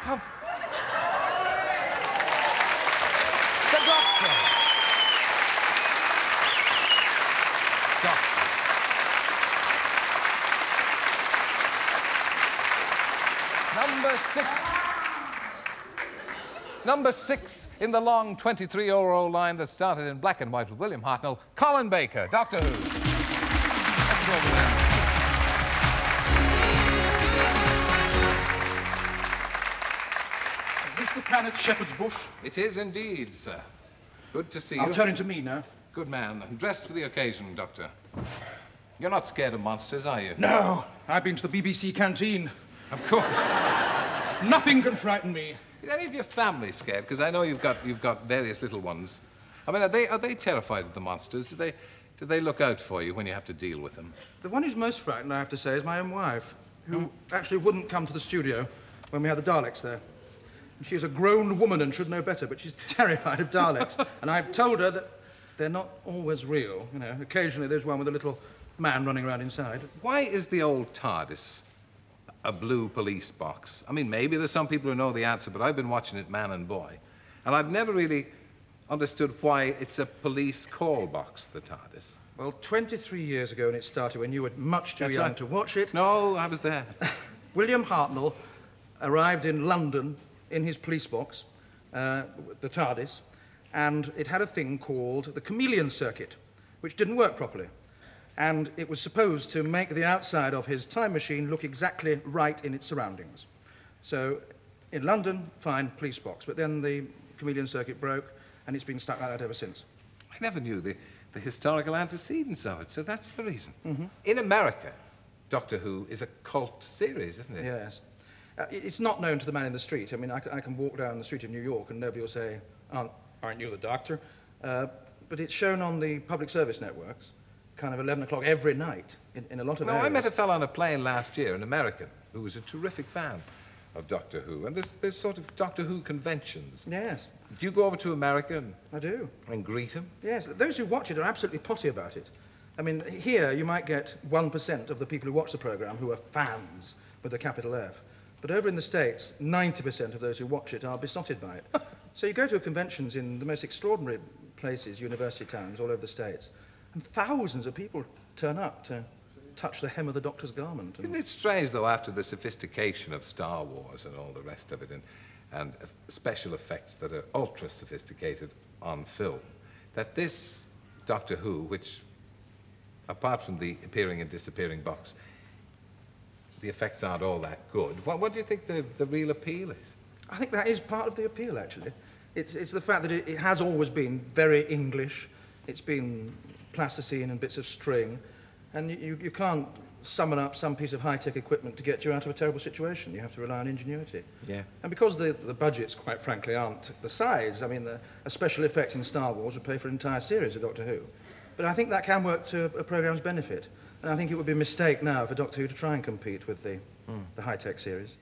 Come. The Doctor. Doctor. Number six in the long 23-year-old line that started in black and white with William Hartnell, Colin Baker, Doctor Who. Let's go over there. Is this the planet Shepherd's Bush? It is indeed, sir. Good to see you. I'll turn into me now. Good man. And dressed for the occasion, Doctor. You're not scared of monsters, are you? No. I've been to the BBC canteen. Of course. Nothing can frighten me. Is any of your family scared? Because I know you've got various little ones. I mean, are they terrified of the monsters? Do they look out for you when you have to deal with them? The one who's most frightened, I have to say, is my own wife, who actually wouldn't come to the studio when we had the Daleks there. And she's a grown woman and should know better, but she's terrified of Daleks. And I've told her that they're not always real. You know, occasionally there's one with a little man running around inside. Why is the old TARDIS a blue police box? I mean, maybe there's some people who know the answer, but I've been watching it man and boy, and I've never really understood why it's a police call box, the TARDIS. Well, 23 years ago when it started, when you were much too young to watch it... No, I was there. William Hartnell arrived in London in his police box, the TARDIS, and it had a thing called the chameleon circuit, which didn't work properly. And it was supposed to make the outside of his time machine look exactly right in its surroundings. So, in London, fine, police box. But then the chameleon circuit broke, and it's been stuck like that ever since. I never knew the historical antecedents of it, so that's the reason. Mm-hmm. In America, Doctor Who is a cult series, isn't it? Yes. It's not known to the man in the street. I mean, I can walk down the street of New York and nobody will say, aren't you the Doctor? But it's shown on the public service networks, kind of 11 o'clock every night in a lot of areas. I met a fellow on a plane last year, an American, who was a terrific fan of Doctor Who, and there's sort of Doctor Who conventions. Yes. Do you go over to America I do. And greet him? Yes. Those who watch it are absolutely potty about it. I mean, here you might get 1% of the people who watch the programme who are fans with a capital F. But over in the States, 90% of those who watch it are besotted by it. So you go to conventions in the most extraordinary places, university towns all over the States, and thousands of people turn up to touch the hem of the Doctor's garment. Isn't it strange, though, after the sophistication of Star Wars and all the rest of it, and special effects that are ultra-sophisticated on film, that this Doctor Who, which, apart from the appearing and disappearing box, the effects aren't all that good. What do you think the real appeal is? I think that is part of the appeal, actually. It's the fact that it has always been very English. It's been plasticine and bits of string, and you can't summon up some piece of high-tech equipment to get you out of a terrible situation. You have to rely on ingenuity. Yeah. And because the budgets, quite frankly, aren't the size, I mean, a special effect in Star Wars would pay for an entire series of Doctor Who. But I think that can work to a programme's benefit. And I think it would be a mistake now for Doctor Who to try and compete with the high-tech series.